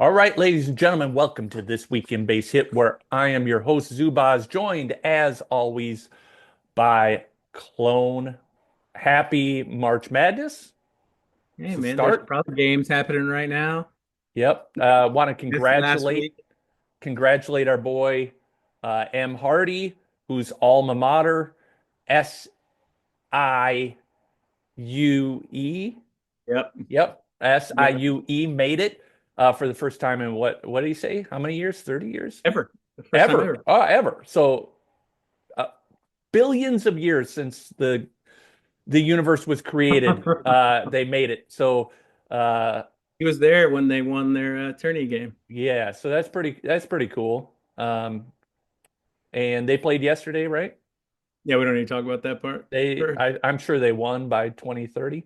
All right, ladies and gentlemen, welcome to This Week in Base Hit, where I am your host, Zubaz, joined as always by Clone. Happy March Madness. Hey So man, there's start. probably games happening right now. Yep. Want to This last congratulate week. congratulate our boy M. Hardy, whose alma mater, SIUE. Yep. Yep. Yep. SIUE made it for the first time in what did he say? How many years? 30 years? Ever. The first time Ever. ever. Ever. So uh, billions of years since the universe was created, they made it. So uh, He was there when they won their tourney game. yeah, so that's pretty cool. And they played yesterday, right? Yeah, we don't need to talk about that part. Sure. I'm sure they won by 2030.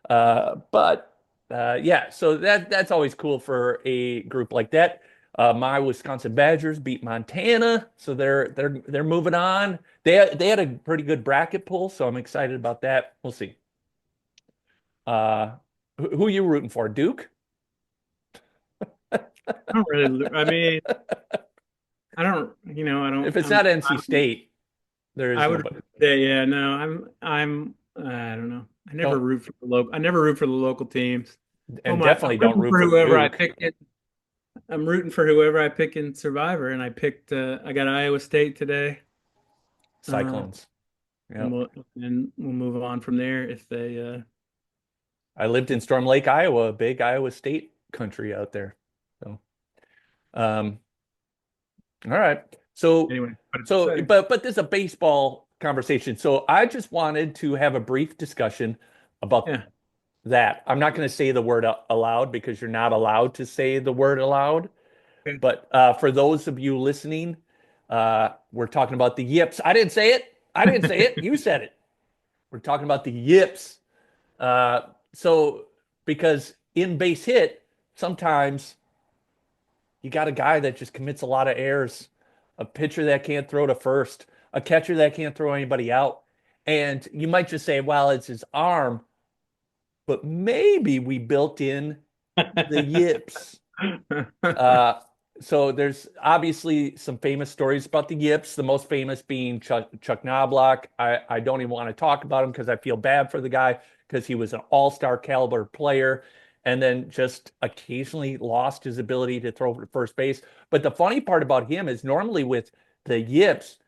But yeah, so that's always cool for a group like that. My Wisconsin Badgers beat Montana, so they're moving on. They had a pretty good bracket pull, so I'm excited about that. We'll see. Uh, who are you rooting for? Duke? I don't really, I mean, I don't, I don't, If it's not NC State, there I is would nobody. say, yeah, no, I don't know. Don't I never root for the local teams. and I'm definitely don't rooting root for for whoever I Duke. pick I'm rooting for whoever I pick in Survivor, and I got Iowa State today. Uh, Cyclones. and Yep. we'll move on from there if they I lived in Storm Lake, Iowa, a big Iowa State country out there. So, um, all right. So, anyway, but it's so, exciting. but this is a baseball conversation. So I just wanted to have a brief discussion about Yeah. that. I'm not going to say the word aloud because you're not allowed to say the word aloud. Okay. But for those of you listening, we're talking about the yips. I didn't say it. I didn't say it. You said it. We're talking about the yips. Uh, so because in base hit, sometimes you got a guy that just commits a lot of errors, a pitcher that can't throw to first, a catcher that can't throw anybody out. And you might just say, well, it's his arm, but maybe we built in the yips. Uh, so there's obviously some famous stories about the Yips, the most famous being Chuck Knobloch. I don't even want to talk about him because I feel bad for the guy because he was an all-star caliber player and then just occasionally lost his ability to throw to first base. But the funny part about him is normally with the Yips,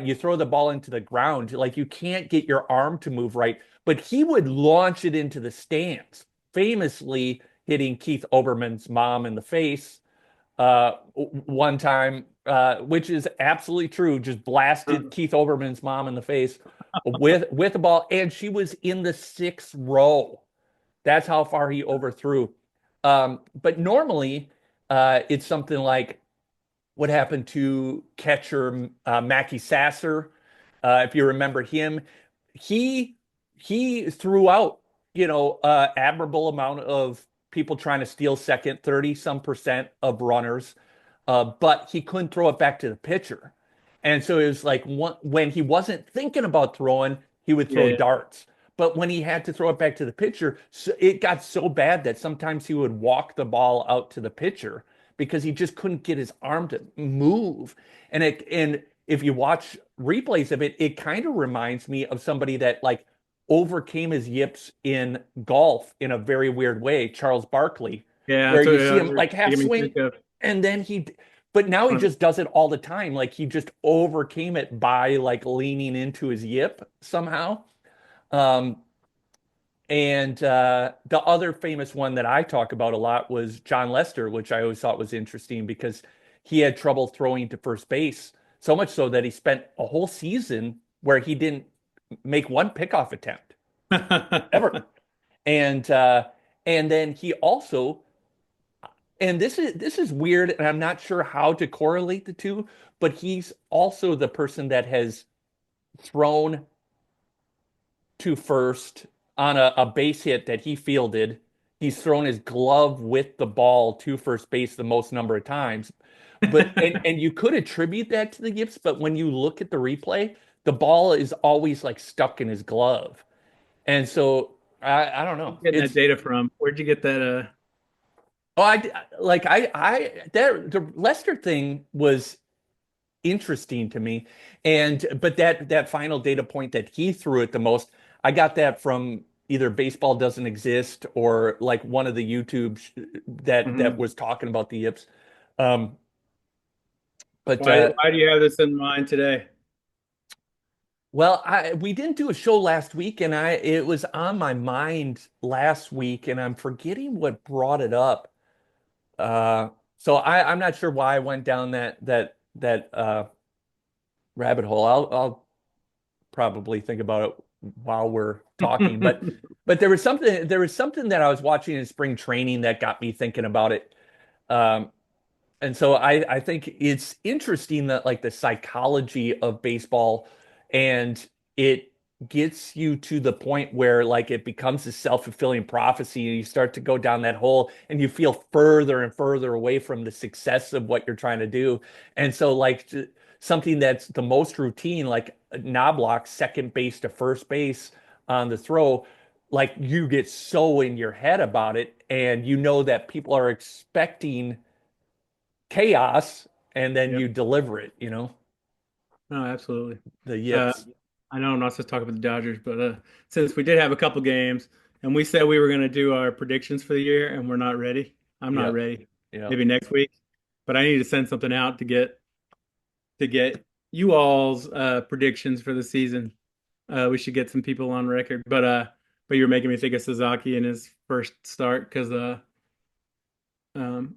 you throw the ball into the ground, like you can't get your arm to move right, but he would launch it into the stands, famously hitting Keith Oberman's mom in the face one time, which is absolutely true. Just blasted Keith Oberman's mom in the face with the ball, and she was in the sixth row. That's how far he overthrew. But normally, it's something like what happened to catcher Mackie Sasser. If you remember him, he he threw out admirable amount of people trying to steal second, 30 some percent of runners, but he couldn't throw it back to the pitcher. And so it was like when he wasn't thinking about throwing, he would throw Yeah. darts. But when he had to throw it back to the pitcher, it got so bad that sometimes he would walk the ball out to the pitcher because he just couldn't get his arm to move. And if you watch replays of it, it kind of reminds me of somebody that like overcame his yips in golf in a very weird way, Charles Barkley, Yeah, where that's you what see him like half making me swing think of and then but now he one of just does it all the time. Like he just overcame it by like leaning into his yip somehow. Um, and the other famous one that I talk about a lot was John Lester, which I always thought was interesting because he had trouble throwing to first base, so much so that he spent a whole season where he didn't make one pickoff attempt ever. And uh, and then he also, and this is weird, and I'm not sure how to correlate the two, but he's also the person that has thrown to first on a base hit that he fielded. He's thrown his glove with the ball to first base the most number of times. But and you could attribute that to the Gibbs, but when you look at the replay, the ball is always like stuck in his glove. And so I don't know. getting that It's data from. Where'd you get that? Oh, the Lester thing was interesting to me, and but that final data point that he threw it the most, I got that from either Baseball Doesn't Exist or like one of the that Mhm. was talking about the Yips. Um, but Why do you have this in mind today? well, I we didn't do a show last week, and I it was on my mind last week, and I'm forgetting what brought it up. Uh, so I'm not sure why I went down that rabbit hole. I'll probably think about it while we're talking, but there was something that I was watching in spring training that got me thinking about it. Um, and so I think it's interesting that like the psychology of baseball and it gets you to the point where like it becomes a self-fulfilling prophecy and you start to go down that hole and you feel further and further away from the success of what you're trying to do. And so like something that's the most routine, like a knob block, second base to first base on the throw, like you get so in your head about it and you know that people are expecting chaos and then Yep. you deliver it, you know, No, absolutely. the Uh, yips. I know I'm not supposed to talk about the Dodgers, but since we did have a couple games and we said we were going to do our predictions for the year and we're not ready, I'm not Yep. ready. Yep. Maybe next week, but I need to send something out to get you all's predictions for the season. We should get some people on record, but you're making me think of Sasaki in his first start because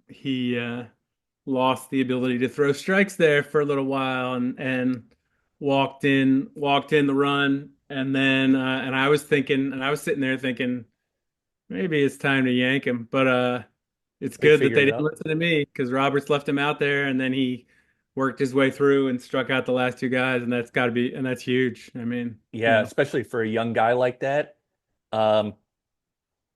he lost the ability to throw strikes there for a little while and walked in the run and then and I was thinking and I was sitting there thinking maybe it's time to yank him, but it's They good that figured they it didn't out. listen to me because Roberts left him out there and then he worked his way through and struck out the last two guys and that's got to be and that's huge. I mean, Yeah, especially for a young guy like that. Um,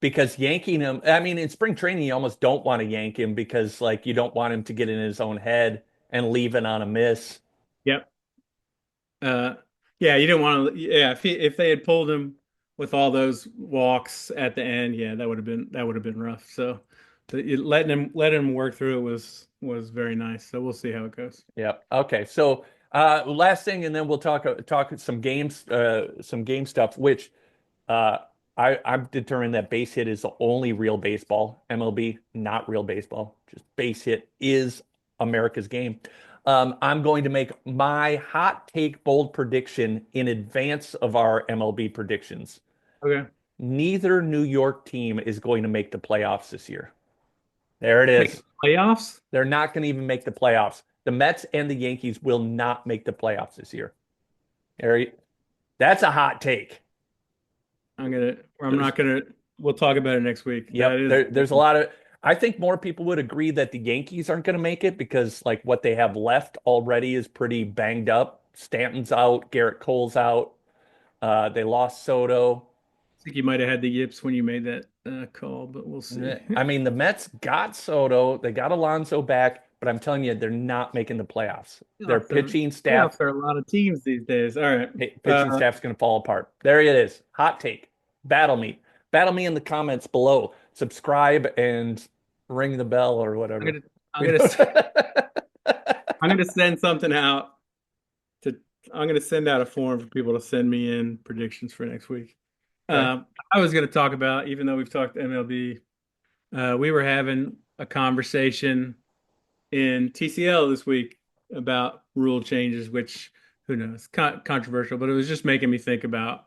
because yanking him, I mean, in spring training, you almost don't want to yank him because like you don't want him to get in his own head and leave it on a miss. yep. Uh, yeah, you didn't want to. Yeah, if they had pulled him with all those walks at the end, yeah, that would have been rough. So, letting him work through it was very nice. So we'll see how it goes. Yep. Okay. So last thing, and then we'll talk some game stuff, which Uh, I'm determined that base hit is the only real baseball. MLB, not real baseball. Just base hit is America's game. I'm going to make my hot take bold prediction in advance of our MLB predictions. Okay, Neither New York team is going to make the playoffs this year. There it make the is. playoffs. They're not going to even make the playoffs. The Mets and the Yankees will not make the playoffs this year. There, that's a hot take. I'm There's not gonna. We'll talk about it next week. That Yep. is. There's a lot of, I think more people would agree that the Yankees aren't going to make it because like what they have left already is pretty banged up. Stanton's out, Garrett Cole's out. They lost Soto. I think you might have had the yips when you made that call, but we'll see. I mean, the Mets got Soto, they got Alonso back, but I'm telling you, they're not making the playoffs. Their Playoffs are a lot of teams these days. All right. pitching staff's going to fall apart. There it is. Hot take. Battle me. Battle me in the comments below. Subscribe and ring the bell or I'm whatever. gonna I'm We gonna don't. I'm gonna send something out to I'm gonna send out a form for people to send me in predictions for next week. Okay. I was gonna talk about, even though we've talked MLB, we were having a conversation in TCL this week about rule changes, which who knows, controversial, but it was just making me think about,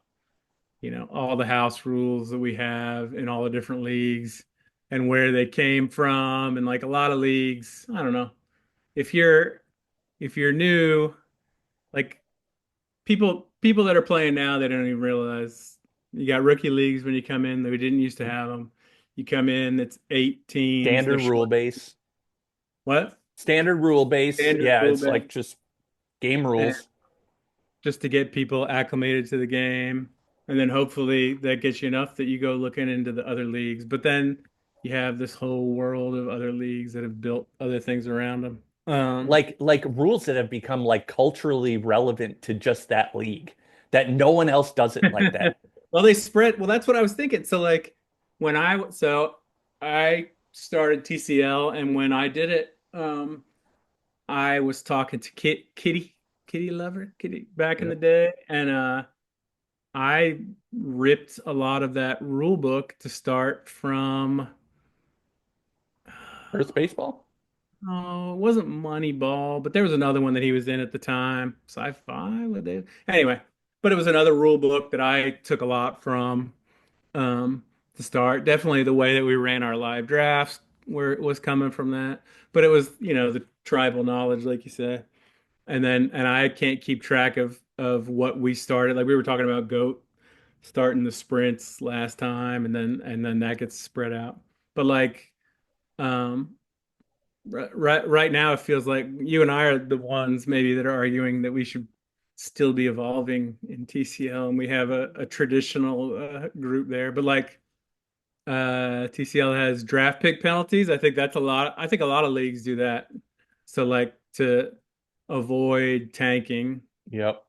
all the house rules that we have in all the different leagues and where they came from, and like a lot of leagues, I don't know. If you're new, like people that are playing now, they don't even realize you got rookie leagues when you come in that we didn't used to have them. You come in, it's 8 teams. They're Standard rule short. base. What? Standard rule base. Standard Yeah, rule it's base. like just game And rules. just to get people acclimated to the game. And then hopefully that gets you enough that you go looking into the other leagues. But then you have this whole world of other leagues that have built other things around them. Like rules that have become like culturally relevant to just that league. That no one else does it like that. Well, they spread. Well, that's what I was thinking. So like when I started TCL, and when I did it, I was talking to Kitty Lover, Kitty back in the Yep. day, and I ripped a lot of that rule book to start from. Earth baseball. Oh, it wasn't Moneyball, but there was another one that he was in at the time. Sci-fi, what they anyway, but it was another rule book that I took a lot from to start. Definitely the way that we ran our live drafts, where it was coming from that. But it was, the tribal knowledge, like you said. And I can't keep track of what we started. Like we were talking about GOAT starting the sprints last time, and then that gets spread out. But like um right now it feels like you and I are the ones maybe that are arguing that we should still be evolving in TCL, and we have a traditional group there. But like TCL has draft pick penalties. I think that's a lot. I think a lot of leagues do that. So like to avoid tanking, Yep.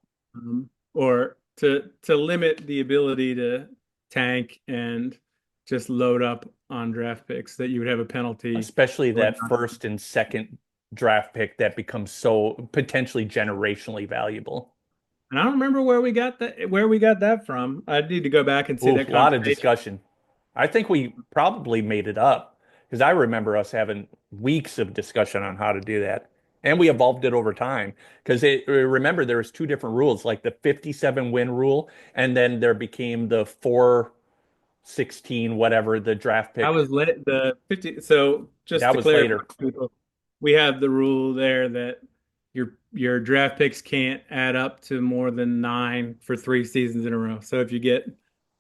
or to limit the ability to tank and just load up on draft picks, that you would have a penalty. Especially that first and second draft pick that becomes so potentially generationally valuable. And I don't remember where we got that from. I need to go back and see Ooh, that a lot of conversation. discussion. I think we probably made it up because I remember us having weeks of discussion on how to do that. And we evolved it over time because remember there was two different rules, like the 57 win rule, and then there became the 416 whatever the draft I pick. was lit the 50. So just That to was clarify, later. for people, we have the rule there that your draft picks can't add up to more than 9 for 3 seasons in a row. So if you get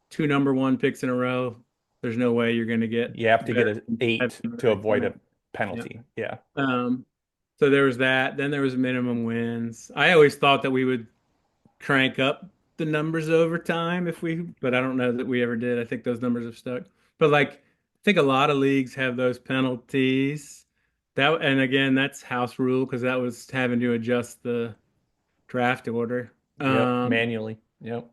two number one picks in a row, there's no way you're going to get You have to get better an than eight having to right avoid now. a Yeah. penalty. Yeah. Um, so there was that. Then there was minimum wins. I always thought that we would crank up the numbers over time but I don't know that we ever did. I think those numbers have stuck. But like, I think a lot of leagues have those penalties. And again, that's house rule because that was having to adjust the draft order. Yep. Um, Manually. Yep.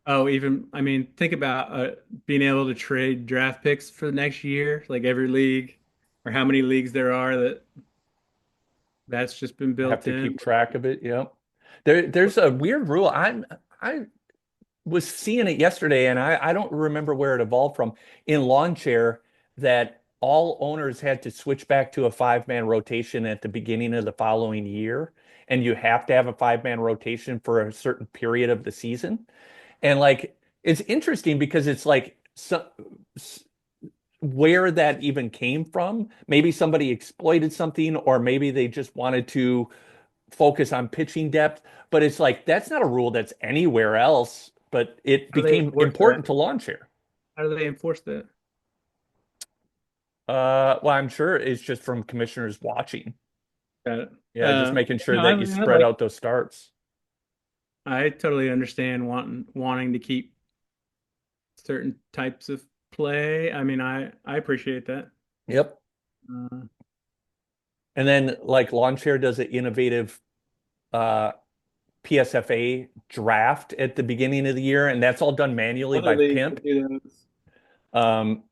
oh, even I mean, think about being able to trade draft picks for the next year, like every league, or how many leagues there are that's just been Have built to in. keep track of it. Yep. There's a weird rule. I was seeing it yesterday, and I don't remember where it evolved from in lawn chair that all owners had to switch back to a five-man rotation at the beginning of the following year, and you have to have a five-man rotation for a certain period of the season. And like it's interesting because it's like where that even came from. Maybe somebody exploited something, or maybe they just wanted to focus on pitching depth. But it's like that's not a rule that's anywhere else, but it How do they became enforce that? important to lawn chair. How do they enforce that? Well, I'm sure it's just from commissioners watching. Got it. Yeah, just making sure No, I that you mean, spread out those starts. I totally understand wanting to keep certain types of play. I mean, I appreciate that. Yep. Uh, And then like lawn chair does an innovative uh PSFA draft at the beginning of the year, and that's all done manually Other by leagues Pimp. that do those. Um,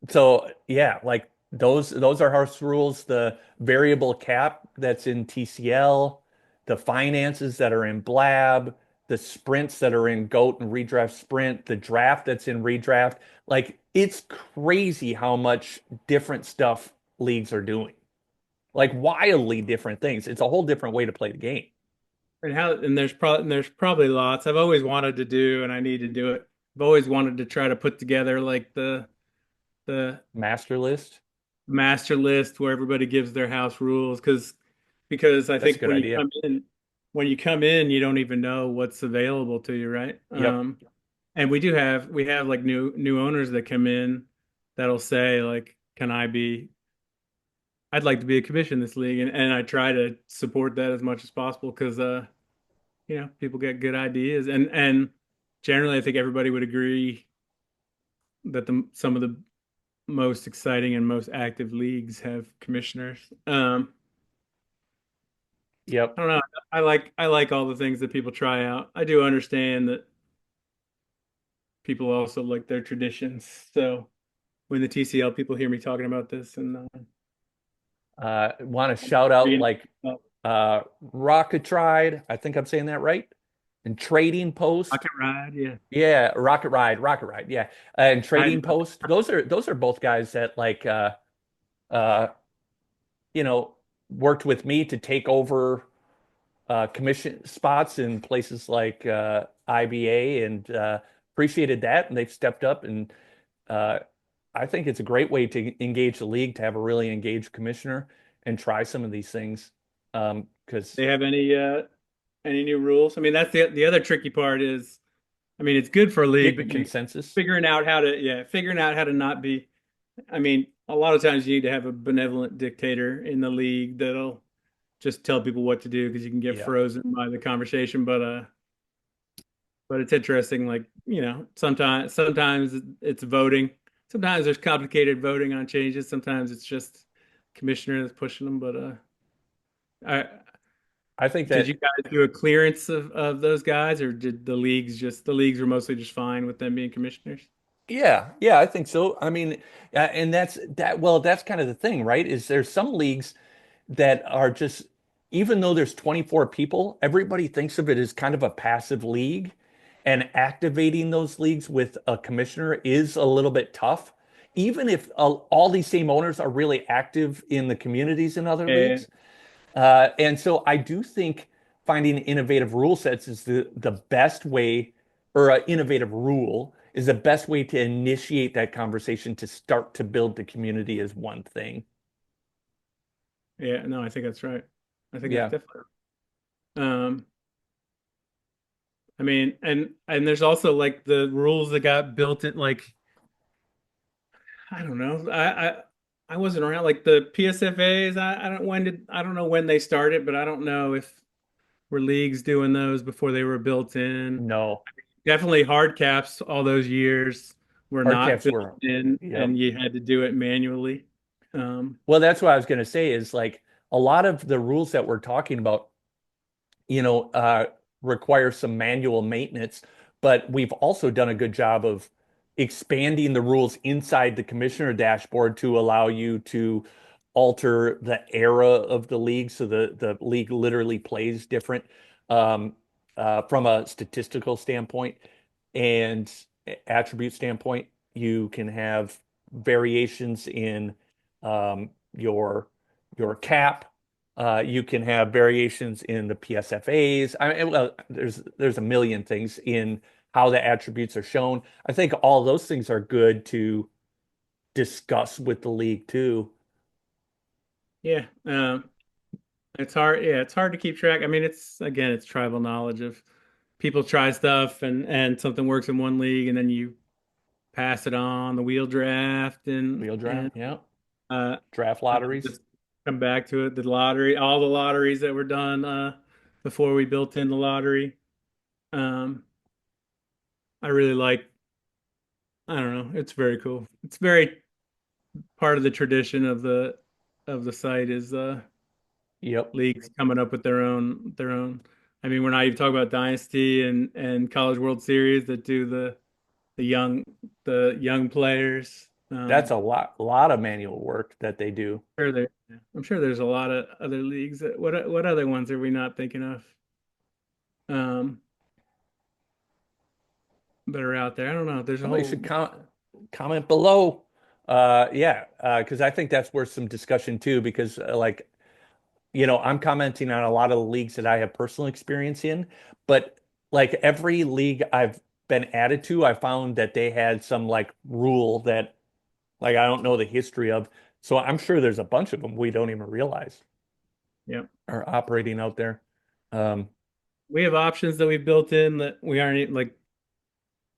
so yeah, like those are house rules. The variable cap that's in TCL, the finances that are in Blab, the sprints that are in GOAT and redraft sprint, the draft that's in redraft. Like it's crazy how much different stuff leagues are doing. Like wildly different things. It's a whole different way to play the game. And there's probably lots I've always wanted to do, and I need to do it. I've always wanted to try to put together like the Master list. master list where everybody gives their house rules, because I That's a think good idea. when you come in, you don't even know what's available to you, right? Yep. And we have like new owners that come in that'll say like, I'd like to be a commission in this league, and I try to support that as much as possible because people get good ideas, and generally I think everybody would agree that some of the most exciting and most active leagues have commissioners. Yep. I don't know. I like all the things that people try out. I do understand that people also like their traditions. So when the TCL people hear me talking about this and Want to shout out bringing like up Rocket Ride. I think I'm saying that right. And Trading Post. Rocket Ride, yeah. Yeah, Rocket Ride. Yeah, and I, Trading Post. Those are both guys that like uh, you know worked with me to take over commission spots in places like IBA and appreciated that. And they've stepped up and uh, I think it's a great way to engage the league to have a really engaged commissioner and try some of these things. Because they have any new rules? I mean, that's the other tricky part is, I mean, it's good for a league, getting but you consensus. figuring out how to not be. I mean, a lot of times you need to have a benevolent dictator in the league that'll just tell people what to do because you can get Yeah. frozen by the conversation. But it's interesting, like, sometimes it's voting. Sometimes there's complicated voting on changes. Sometimes it's just commissioner that's pushing them. But I, I think did you that guys do a clearance of those guys, or did the leagues were mostly just fine with them being commissioners? yeah, I think so. I mean, and that's kind of the thing, right? Is there's some leagues that are just, even though there's 24 people, everybody thinks of it as kind of a passive league. And activating those leagues with a commissioner is a little bit tough. Even if all these same owners are really active in the communities in other Yeah, leagues. And so I do think finding innovative rule sets is the best way, or an innovative rule is the best way to initiate that conversation to start to build the community as one thing. yeah, no, I think that's right. I think that's Yeah. definitely. Um, I mean, and there's also like the rules that got built in, like, I don't know. I wasn't around like the PSFAs. I don't know when they started, but I don't know if were leagues doing those before they were built in. No. Definitely hard caps all those years were Hard not caps built were, in, yep. and you had to do it manually. Um, Well, that's what I was going to say is like a lot of the rules that we're talking about, you know, require some manual maintenance, but we've also done a good job of expanding the rules inside the commissioner dashboard to allow you to alter the era of the league. So the league literally plays different um, from a statistical standpoint and attribute standpoint. You can have variations in your cap. You can have variations in the PSFAs. I mean, well, there's a million things in how the attributes are shown. I think all those things are good to discuss with the league too. yeah, it's hard. Yeah, it's hard to keep track. I mean, it's tribal knowledge of people try stuff and something works in one league, and then you pass it on the wheel draft Wheel and draft, yeah. uh, Draft and then lotteries. just come back to it. The lottery, all the lotteries that were done before we built in the lottery. Um, I really like. I don't know. It's very cool. It's very part of the tradition of the site is Yep, leagues coming up with their own. I mean, we're not even talking about Dynasty and College World Series that do the young the young players. that's a lot of manual work that they do. I'm sure there's a lot of other leagues. What other ones are we not thinking of? Um, that are out there. I don't know. There's a Somebody should whole comment below. Yeah, because I think that's worth some discussion too. Because like I'm commenting on a lot of the leagues that I have personal experience in, but like every league I've been added to, I found that they had some like rule that like I don't know the history of. So I'm sure there's a bunch of them we don't even realize yeah. are operating out there. Um, We have options that we've built in that we aren't like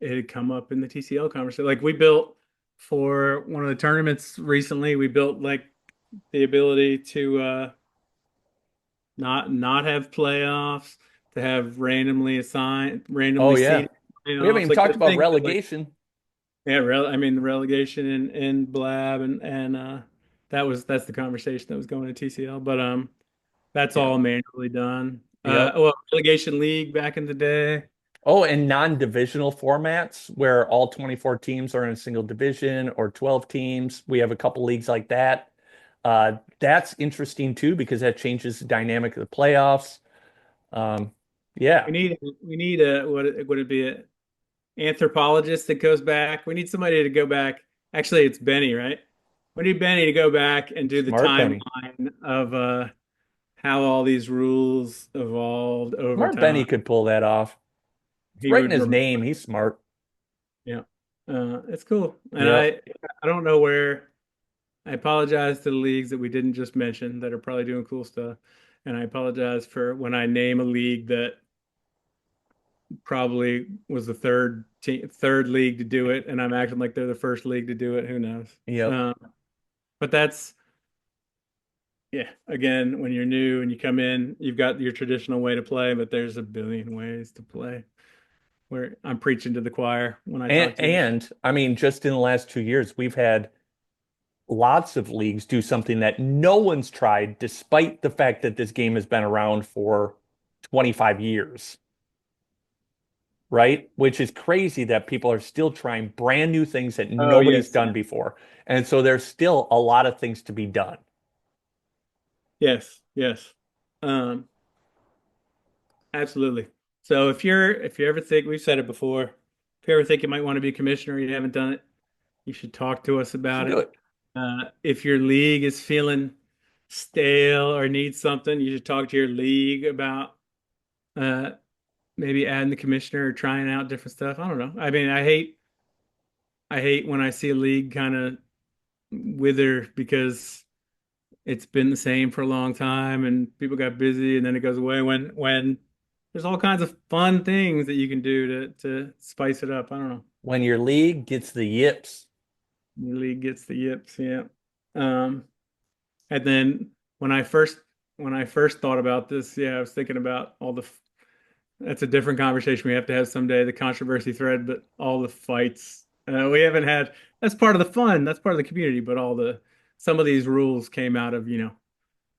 it had come up in the TCL conversation. Like we built for one of the tournaments recently, we built like the ability to not have playoffs, to have oh randomly yeah, seeded we haven't playoffs, even like talked the about things that like relegation. I mean the relegation in Blab and that's the conversation that was going to TCL. But that's Yeah, all manually done. yep. Well, relegation league back in the day. Oh, and non-divisional formats where all 24 teams are in a single division or 12 teams. We have a couple leagues like that. That's interesting too because that changes the dynamic of the playoffs. Um, yeah, We need a what would it be an anthropologist that goes back? We need somebody to go back. Actually, it's Benny, right? We need Benny to go back and do the smart Benny. timeline of how all these rules evolved over Smart Benny time. could pull that off. It's He right in would his remember. name. He's smart. Yeah. It's cool. And Yep. I don't know where I apologize to the leagues that we didn't just mention that are probably doing cool stuff. And I apologize for when I name a league that probably was the third league to do it, and I'm acting like they're the first league to do it. Who knows? Yep. Um, but that's yeah. Again, when you're new and you come in, you've got your traditional way to play, but there's a billion ways to play. Where I'm preaching to the choir when I And talk to you. and I mean, just in the last 2 years, we've had lots of leagues do something that no one's tried, despite the fact that this game has been around for 25 years, right? Which is crazy that people are still trying brand new things that Oh nobody's yes, done before. And so there's still a lot of things to be done. yes, yes. Um, Absolutely. So if you ever think we've said it before, if you ever think you might want to be a commissioner, and you haven't done it, you should talk to us Should about do it. it. If your league is feeling stale or needs something, you should talk to your league about uh, maybe adding the commissioner or trying out different stuff. I don't know. I mean, I hate when I see a league kind of wither because it's been the same for a long time and people got busy and then it goes away when there's all kinds of fun things that you can do to spice it up. I don't know. When your league gets the yips. The league gets the yips, yeah. Um, and then when I first thought about this, yeah, I was thinking about all the that's a different conversation we have to have someday, the controversy thread, but all the fights we haven't had. That's part of the fun. That's part of the community. But some of these rules came out of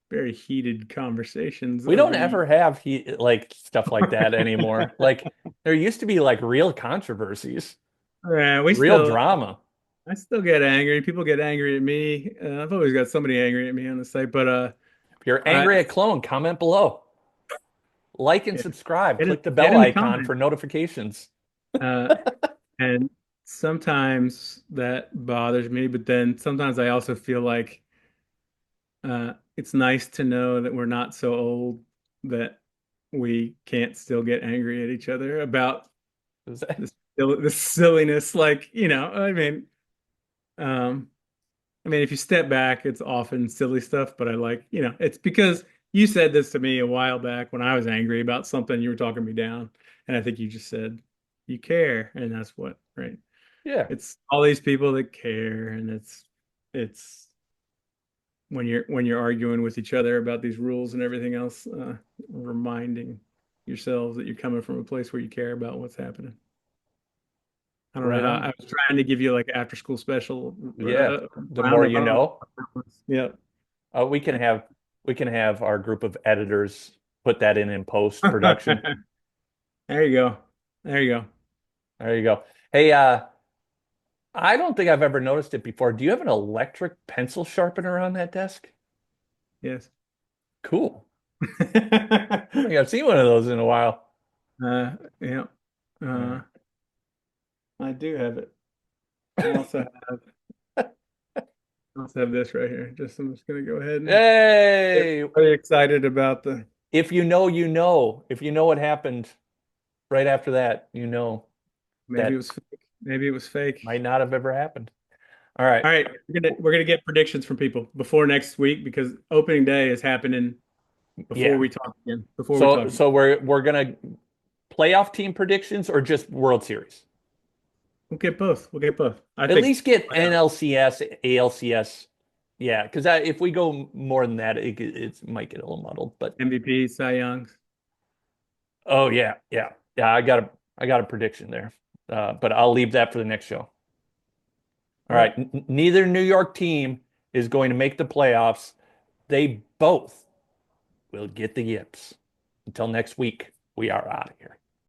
very heated conversations We over don't the years. ever have like stuff like that anymore. Like there used to be like real controversies, Yeah, real drama. I still get angry. People get angry at me. I've always got somebody angry at me on the site, but If you're I angry at Clone, comment below. Like and yeah, subscribe. Click the get bell in the icon comments. for notifications. Uh, and sometimes that bothers me, but then sometimes I also feel like it's nice to know that we're not so old that we can't still get angry at each other about the silliness. Like, um, if you step back, it's often silly stuff, but it's because you said this to me a while back when I was angry about something, you were talking me down, and I think you just said you care, and that's what, right? Yeah. It's all these people that care, and it's when you're arguing with each other about these rules and everything else, reminding yourselves that you're coming from a place where you care about what's happening. I don't know Right how on. I was trying to give you like after school special Yeah. The more roundup. I you don't know. know. Yeah. Uh, we can have we can have our group of editors put that in post production. There you go. There you go. There you go. Hey, I don't think I've ever noticed it before. Do you have an electric pencil sharpener on that desk? Yes. Cool. I don't think I've seen one of those in a while. Yeah. All Uh, right. I do have it. I also have this right here. I'm just gonna go ahead and get Hey, very excited about the if you know, you know. If you know what happened right after that, you know maybe it that was fake. Maybe it was fake. might not have ever happened. All right. All right, we're gonna get predictions from people before next week because opening day is happening before Yeah. we talk again. Before we So talk again. so we're gonna playoff team predictions or just World Series? We'll get both. We'll get both. I At think least get NLCS, ALCS. Yeah, because if we go more than that, it might get a little muddled. But MVP, Cy Youngs. oh yeah, yeah, yeah. I got a prediction there, but I'll leave that for the next show. All All right. right. Neither New York team is going to make the playoffs. They both will get the yips. Until next week, we are out of here.